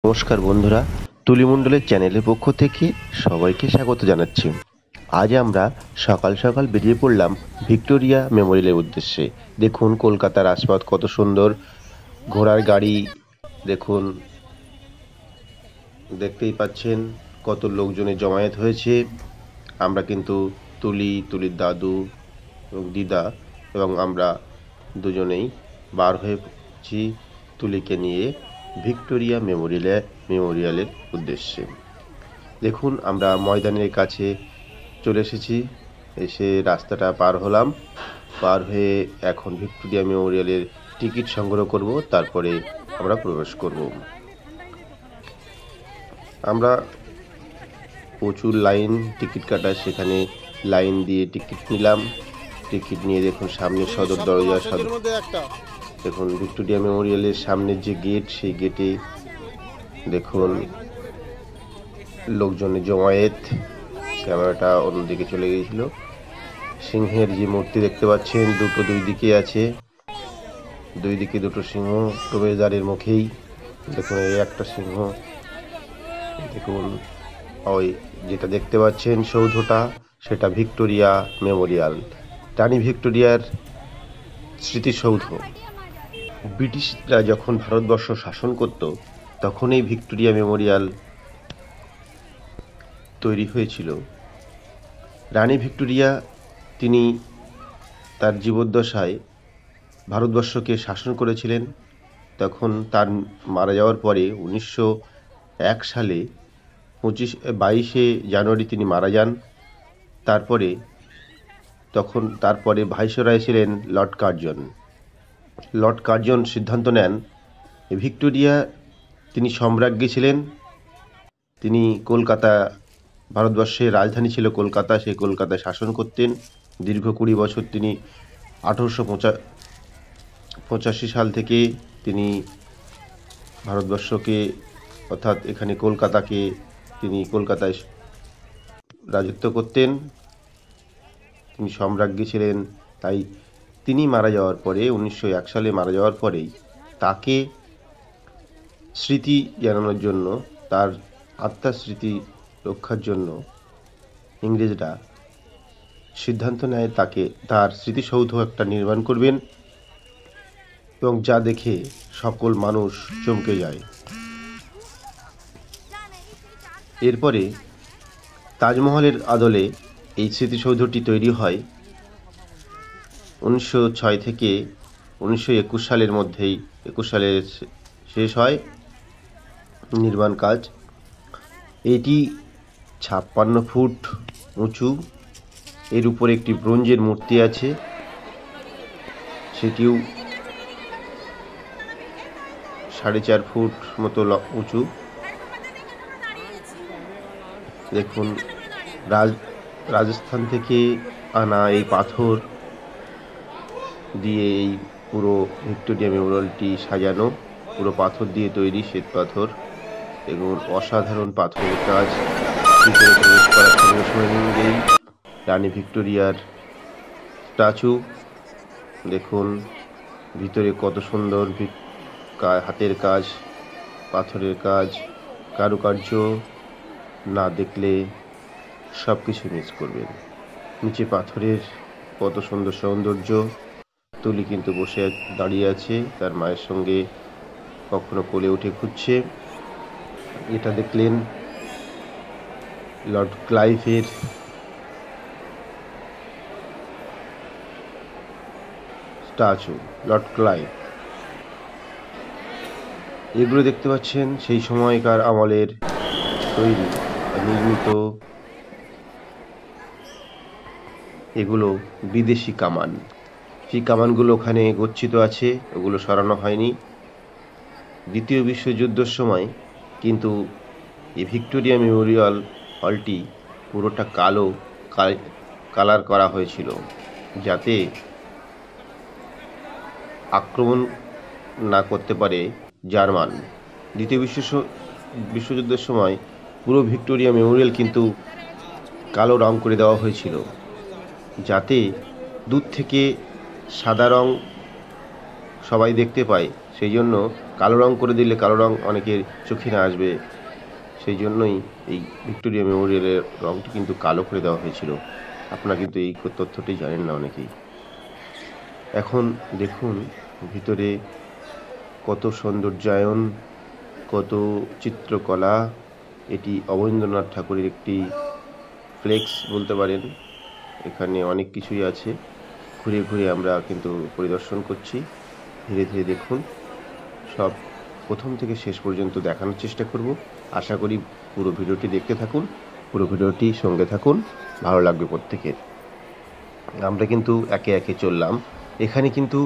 নমস্কার বন্ধুরা, তুলিমণ্ডলের চ্যানেলের পক্ষ থেকে সবাইকে স্বাগত জানাচ্ছি। আজ আমরা সকাল সকাল বেরিয়ে পড়লাম ভিক্টোরিয়া মেমোরিয়ালের উদ্দেশ্যে। দেখুন কলকাতার আশপাশ কত সুন্দর, ঘোড়ার গাড়ি দেখুন, দেখতেই পাচ্ছেন কত লোকজনের জমায়েত হয়েছে। আমরা কিন্তু তুলির দাদু এবং দিদা এবং আমরা দুজনেই বার হয়েছি তুলিকে নিয়ে ভিক্টোরিয়া মেমোরিয়ালের উদ্দেশ্যে। দেখুন আমরা ময়দানের কাছে চলে এসেছি, এসে রাস্তাটা পার হলাম, পার হয়ে এখন ভিক্টোরিয়া মেমোরিয়ালের টিকিট সংগ্রহ করব, তারপরে আমরা প্রবেশ করব। আমরা প্রচুর লাইন টিকিট কাটার, সেখানে লাইন দিয়ে টিকিট নিলাম। টিকিট নিয়ে দেখুন সামনে সদর দরজা, দেখুন ভিক্টোরিয়া মেমোরিয়ালের সামনের যে গেট, সেই গেটে দেখুন লোকজনের জমায়েত। ক্যামেরাটা অন্যদিকে চলে গিয়েছিল। সিংহের যে মূর্তি দেখতে পাচ্ছেন, দুই দিকে আছে, দুই দিকে দুটো সিংহ প্রবেশদ্বারের মুখেই। দেখুন এই একটা সিংহ, দেখুন ওই যেটা দেখতে পাচ্ছেন সৌধটা, সেটা ভিক্টোরিয়া মেমোরিয়াল, রানী ভিক্টোরিয়ার স্মৃতিসৌধ। ব্রিটিশরা যখন ভারতবর্ষ শাসন করত, তখন এই ভিক্টোরিয়া মেমোরিয়াল তৈরি হয়েছিল। রানী ভিক্টোরিয়া তিনি তার জীবদ্দশায় ভারতবর্ষকে শাসন করেছিলেন। তখন তার মারা যাওয়ার পরে 1901 সালে 22শে জানুয়ারি তিনি মারা যান। তারপরে ভাইসরয় ছিলেন লর্ড কার্জন সিদ্ধান্ত নেন, ভিক্টোরিয়া তিনি সম্রাজ্ঞী ছিলেন। তিনি ভারতবর্ষের রাজধানী ছিল কলকাতা, সেই কলকাতায় শাসন করতেন দীর্ঘ 20 বছর। তিনি 1885 সাল থেকে তিনি ভারতবর্ষকে, অর্থাৎ এখানে কলকাতায় রাজত্ব করতেন। তিনি সম্রাজ্ঞী ছিলেন। তাই তিনি মারা যাওয়ার পরে, 1901 সালে মারা যাওয়ার পরেই তাকে স্মৃতি জানানোর জন্য, তার আত্মার স্মৃতি রক্ষার জন্য ইংরেজরা সিদ্ধান্ত নেয় তার স্মৃতিসৌধ একটা নির্মাণ করবেন, এবং যা দেখে সকল মানুষ চমকে যায়। এরপরে তাজমহলের আদলে এই স্মৃতিসৌধটি তৈরি হয়। 1906 থেকে 1921 সালের মধ্যেই, 21 সালে শেষ হয় নির্মাণ কাজ। এটি 56 ফুট উঁচু। এর উপরে একটি ব্রোঞ্জের মূর্তি আছে, সেটিও 4.5 ফুট মতো উঁচু। দেখুন রাজস্থান থেকে আনা এই পাথর দিয়ে এই পুরো ভিক্টোরিয়া মেমোরিয়ালটি সাজানো, পুরো পাথর দিয়ে তৈরি, শ্বেত পাথর। দেখুন অসাধারণ পাথরের কাজ। ভিতরে প্রবেশ করার সঙ্গে সঙ্গেই রানী ভিক্টোরিয়ার স্ট্যাচু। দেখুন ভিতরে কত সুন্দর হাতের কাজ, পাথরের কাজ, কারুকার্য না দেখলে সব কিছু মিস করবেন। নিচে পাথরের কত সুন্দর সৌন্দর্য। তুলি কিন্তু দাঁড়িয়ে আছে, তার মায়ের সঙ্গে কখনো কোলে উঠে ঘুরছে। এটা দেখলেন লর্ড ক্লাইভের স্ট্যাচু, লর্ড ক্লাইভ। এগুলো দেখতে পাচ্ছেন সেই সময়কার আমলের তৈরি নির্মিত, এগুলো বিদেশি কামান। সেই কামানগুলো ওখানে গচ্ছিত আছে, ওগুলো সরানো হয়নি। দ্বিতীয় বিশ্বযুদ্ধের সময় কিন্তু এই ভিক্টোরিয়া মেমোরিয়াল হলটি পুরোটা কালার করা হয়েছিল, যাতে আক্রমণ না করতে পারে জার্মান। দ্বিতীয় বিশ্বযুদ্ধের সময় পুরো ভিক্টোরিয়া মেমোরিয়াল কিন্তু কালো রং করে দেওয়া হয়েছিল, যাতে দূর থেকে সাদা রং সবাই দেখতে পায়, সেই জন্য কালো রং করে দিলে কালো রং অনেকের চোখে না আসবে, সেই জন্যই এই ভিক্টোরিয়া মেমোরিয়ালের রংটি কিন্তু কালো করে দেওয়া হয়েছিল। আপনারা কিন্তু এই তথ্যটি জানেন না অনেকেই। এখন দেখুন ভিতরে কত সৌন্দর্যায়ন, কত চিত্রকলা। এটি অবনীন্দ্রনাথ ঠাকুরের একটি ফ্লেক্স বলতে পারেন। এখানে অনেক কিছুই আছে, ঘুরে ঘুরে আমরা কিন্তু পরিদর্শন করছি। ধীরে ধীরে দেখুন, সব প্রথম থেকে শেষ পর্যন্ত দেখানোর চেষ্টা করব। আশা করি পুরো ভিডিওটি দেখতে থাকুন, পুরো ভিডিওটি সঙ্গে থাকুন, ভালো লাগবে প্রত্যেকের। আমরা কিন্তু একে একে চললাম। এখানে কিন্তু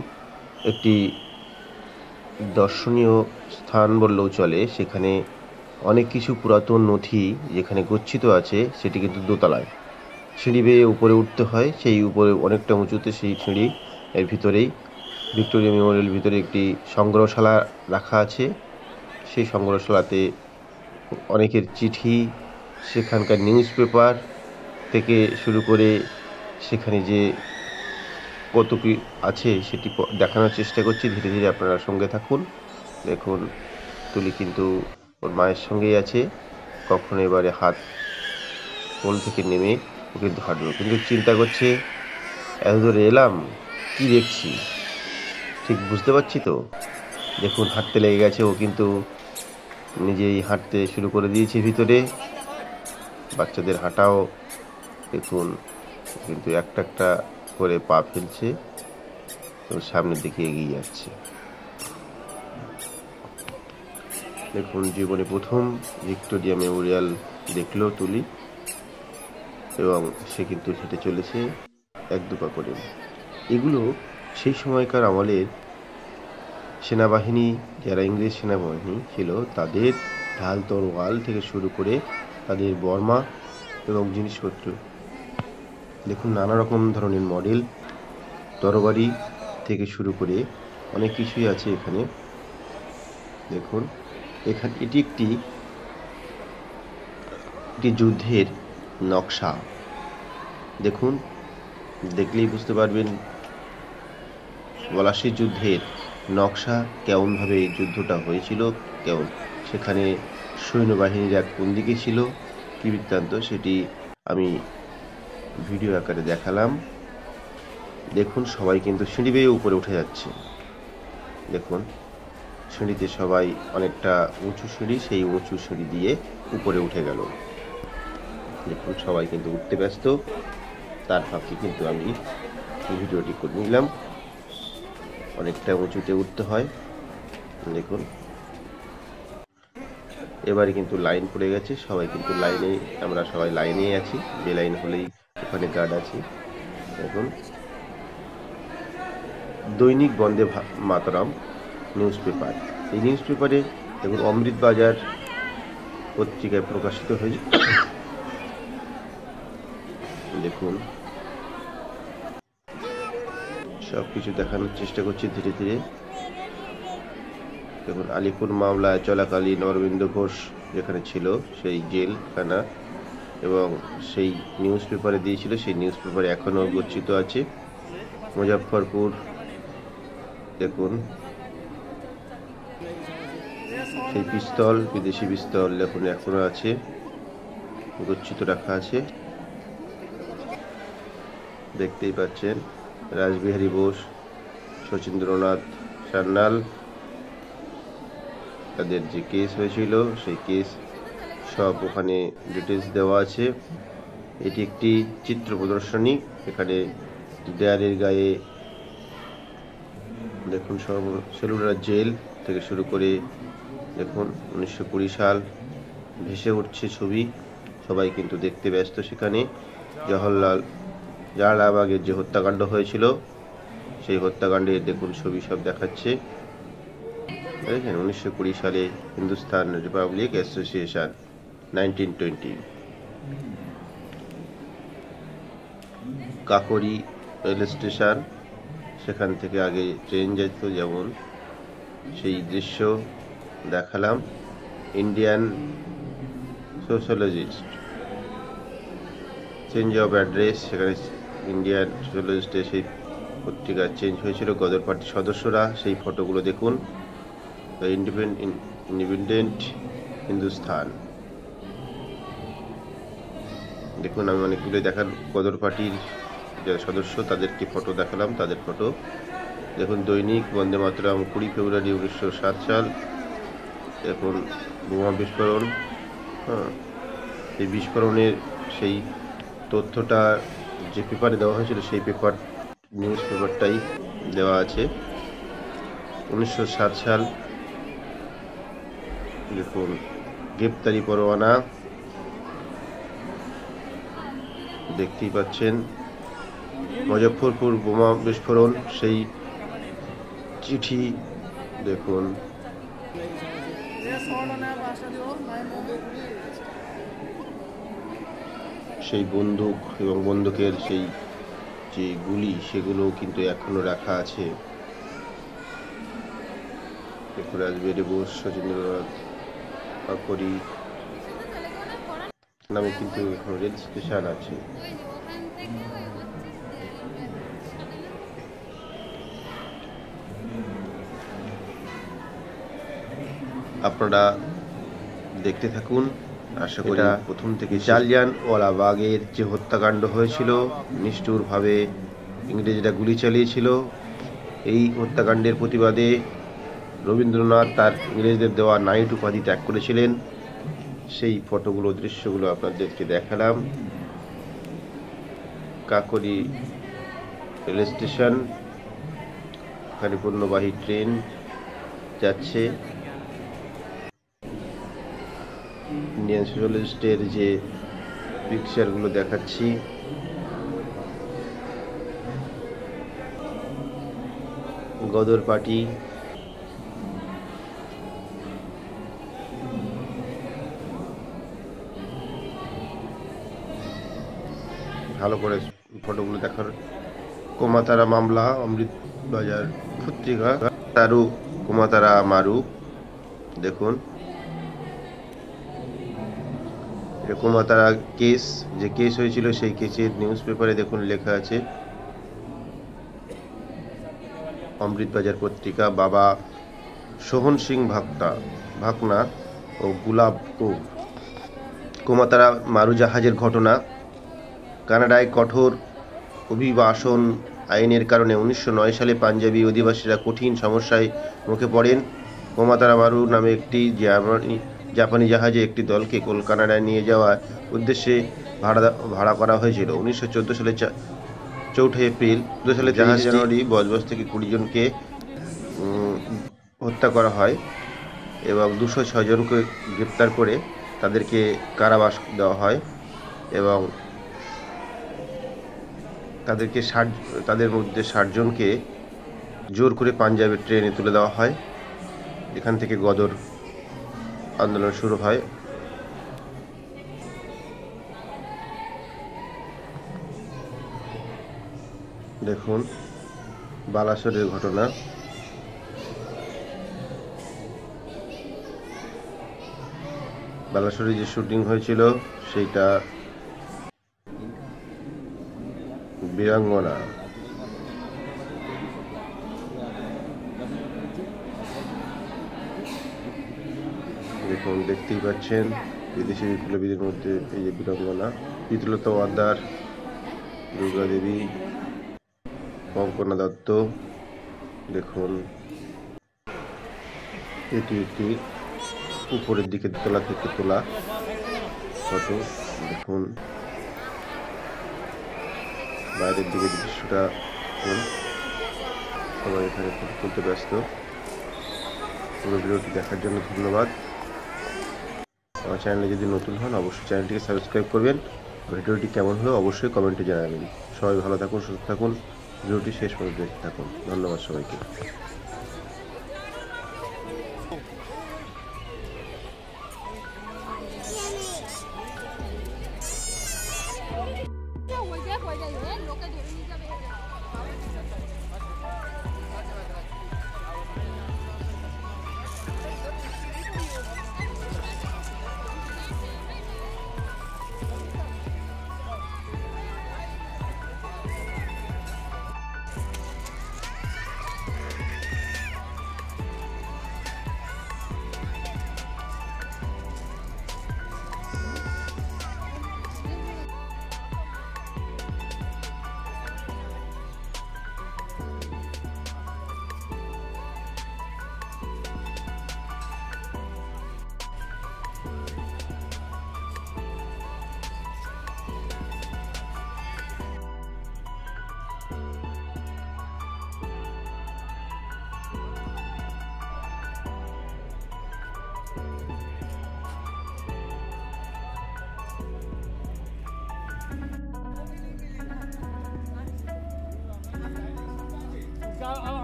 একটি দর্শনীয় স্থান বললেও চলে। সেখানে অনেক কিছু পুরাতন নথি যেখানে গচ্ছিত আছে, সেটি কিন্তু দোতলায়। সিঁড়ি বেয়ে উপরে উঠতে হয়, সেই উপরে অনেকটা উঁচুতে সেই সিঁড়ি। এর ভিতরেই ভিক্টোরিয়া মেমোরিয়াল ভিতরে একটি সংগ্রহশালা রাখা আছে। সেই সংগ্রহশালাতে অনেকের চিঠি, সেখানকার নিউজ পেপার থেকে শুরু করে সেখানে যে কত কি আছে সেটি দেখানোর চেষ্টা করছি। ধীরে ধীরে আপনারা সঙ্গে থাকুন। দেখুন তুলি কিন্তু ওর মায়ের সঙ্গেই আছে। কখন এবারে হাত কোল থেকে নেমে ও কিন্তু হাঁটলো, কিন্তু চিন্তা করছে এত দূরে এলাম, কি দেখছি ঠিক বুঝতে পারছি তো। দেখুন হাঁটতে লেগে গেছে, ও কিন্তু নিজেই হাঁটতে শুরু করে দিয়েছে ভিতরে। বাচ্চাদের হাঁটাও দেখুন কিন্তু একটা একটা করে পা ফেলছে এবং সামনের দিকে এগিয়ে যাচ্ছে। দেখুন জীবনে প্রথম ভিক্টোরিয়া মেমোরিয়াল দেখলো তুলি, এবং সে কিন্তু হেঁটে চলেছে এক দুপা করে। এগুলো সেই সময়কার আমলের সেনাবাহিনী, যারা ইংরেজ সেনাবাহিনী ছিল, তাদের ঢাল তরোয়াল থেকে শুরু করে তাদের বর্মা এবং জিনিসপত্র দেখুন, নানা রকম ধরনের মডেল তরবারি থেকে শুরু করে অনেক কিছুই আছে এখানে। দেখুন এখানে এটি একটি যুদ্ধের নকশা। দেখুন দেখলেই বুঝতে পারবেন পলাশীর যুদ্ধের নকশা, কেমনভাবে যুদ্ধটা হয়েছিল, কেমন সেখানে সৈন্যবাহিনীরা কোন দিকে ছিল, কী বৃত্তান্ত, সেটি আমি ভিডিও আকারে দেখালাম। দেখুন সবাই কিন্তু সিঁড়ি বেয়ে উপরে উঠে যাচ্ছে। দেখুন সিঁড়িতে সবাই, অনেকটা উঁচু সিঁড়ি, সেই উঁচু সিঁড়ি দিয়ে উপরে উঠে গেল। দেখুন সবাই কিন্তু উঠতে ব্যস্ত, তার ফাঁকে কিন্তু আমি ভিডিওটি করে নিলাম। অনেকটা উঁচুতে উঠতে হয়। দেখুন এবারে কিন্তু লাইন পড়ে গেছে, সবাই কিন্তু লাইনে, আমরা সবাই লাইনেই আছি, যে লাইন হলেই ওখানে গার্ড আছে। দেখুন দৈনিক বন্দে মাতরম নিউজ পেপার, এই নিউজ পেপারে দেখুন অমৃত বাজার পত্রিকায় প্রকাশিত হয়েছে। দেখুন সব কিছু দেখানোর চেষ্টা করছি ধীরে ধীরে। দেখুন আলিপুর মামলায় চলাকালীন অরবিন্দ ঘোষ যেখানে ছিল সেই জেলখানা, এবং সেই নিউজ পেপারে দিয়েছিল, সেই নিউজ পেপারে এখনও গচ্ছিত আছে। মুজাফফরপুর দেখুন সেই পিস্তল, বিদেশি পিস্তল দেখুন এখনো আছে, গচ্ছিত রাখা আছে। দেখতেই পাচ্ছেন রাসবিহারী বোস, শচীন্দ্রনাথ সান্যাল, তাদের যে কেস হয়েছিল সেই কেস সব ওখানে ডিটেলস দেওয়া আছে। এটি একটি চিত্র প্রদর্শনী। এখানে দেয়ালের গায়ে দেখুন সব সেলুলার জেল থেকে শুরু করে দেখুন 1920 সাল ভেসে উঠছে ছবি। সবাই কিন্তু দেখতে ব্যস্ত। সেখানে জালালাবাগের যে হত্যাকাণ্ড হয়েছিল, সেই হত্যাকাণ্ডের দেখুন ছবি সব দেখাচ্ছে। দেখেন 1920 সালে Hindustan Republic association 1920। Kakori rail station, সেখান থেকে আগে ট্রেন যেত, যেমন সেই দৃশ্য দেখালাম। Indian sociologist, change of address, সেখানে ইন্ডিয়ান সোশ্যালজিস্টে সেই পত্রিকা চেঞ্জ হয়েছিল, গদর পার্টির সদস্যরা, সেই ফটোগুলো দেখুন। The independent Hindustan. দেখুন আমি অনেকগুলো দেখার গদর পার্টির যারা সদস্য তাদেরকে ফটো দেখালাম, তাদের ফটো দেখুন। দৈনিক বন্দে মাতরম 20 ফেব্রুয়ারি 1907 সাল। দেখুন বোমা বিস্ফোরণ, হ্যাঁ এই বিস্ফোরণের সেই তথ্যটা যে পেপারে দেওয়া হয়েছিল সেই নিউজ পেপারটাই দেওয়া আছে। 1907 সাল। দেখুন গ্রেপ্তারি পরোয়ানা দেখতেই পাচ্ছেন। মুজফ্ফরপুর বোমা বিস্ফোরণ সেই চিঠি দেখুন। সেই বন্দুক এবং বন্দুকের সেই যে গুলি সেগুলো কিন্তু এখনো রাখা আছে। দেখুন রাজবিহারী বোস, সচিন্দ্রনাথ কাকরি নামে কিন্তু এখন রেল স্টেশন আছে। আপনারা দেখতে থাকুন, আশা করি প্রথম থেকে। জালিয়ানওয়ালাবাগের যে হত্যাকাণ্ড হয়েছিল, নিষ্ঠুরভাবে ইংরেজরা গুলি চালিয়েছিল, এই হত্যাকাণ্ডের প্রতিবাদে রবীন্দ্রনাথ তার ইংরেজদের দেওয়া নাইট উপাধি ত্যাগ করেছিলেন। সেই ফটোগুলো, দৃশ্যগুলো আপনাদেরকে দেখালাম। কাকরি রেল স্টেশন, এখানে পণ্যবাহী ট্রেন যাচ্ছে। ইন্ডিয়ান সোশ্যালিস্টের যে পিকচারগুলো দেখাচ্ছি, গদর পার্টি, ভালো করে ফটোগুলো দেখার। কোমাতারা মামলা, অমৃতবাজার পত্রিকা, তারু কোমাতারা মারু। দেখুন কোমাতারা কেস, যে কেস হয়েছিল সেই কেসের নিউজ পেপারে দেখুন লেখা আছে। অমৃতবাজার পত্রিকা, বাবা সোহন সিং ভাকনা ও গুলাব কোমাতারা মারু জাহাজের ঘটনা। কানাডায় কঠোর অভিবাসন আইনের কারণে 1909 সালে পাঞ্জাবি অধিবাসীরা কঠিন সমস্যায় মুখে পড়েন। কোমাতারা মারু নামে একটি জাপানি জাহাজে একটি দলকে কানাডায় নিয়ে যাওয়ার উদ্দেশ্যে ভাড়া করা হয়েছিল। 1914 সালে 4 এপ্রিল 2 সালে জানুয়ারি বজবজ থেকে 20 জনকে হত্যা করা হয় এবং 206 জনকে গ্রেপ্তার করে তাদেরকে কারাবাস দেওয়া হয় এবং তাদের মধ্যে 60 জনকে জোর করে পাঞ্জাবের ট্রেনে তুলে দেওয়া হয়। এখান থেকে গদর আন্দোলন শুরু হয়। দেখুন বালাসোরের ঘটনা। বালাসোরে যে শুটিং হয়েছিল সেইটা বীরাঙ্গনা। দেখুন দেখতেই পাচ্ছেন বিদেশি বিপ্লবীদের মধ্যে এই যে বীরাঙ্গনা, প্রীতিলতা ওয়াদ্দার, দুর্গা দেবী, কঙ্কনা দত্ত। দেখুন এটি একটি উপরের দিকে তোলা থেকে তোলা ফটো। দেখুন বাইরের দিকে দৃশ্যটা, সবাই এখানে ফটো তুলতে ব্যস্ত। পুরো ভিডিওটি দেখার জন্য ধন্যবাদ। আমার চ্যানেলে যদি নতুন হন অবশ্যই চ্যানেলটিকে সাবস্ক্রাইব করবেন। ভিডিওটি কেমন হলো অবশ্যই কমেন্টে জানাবেন। সবাই ভালো থাকুন, সুস্থ থাকুন, ভিডিওটি শেষ পর্যন্ত দেখতে থাকুন। ধন্যবাদ সবাইকে।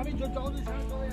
আমি চৌধুরী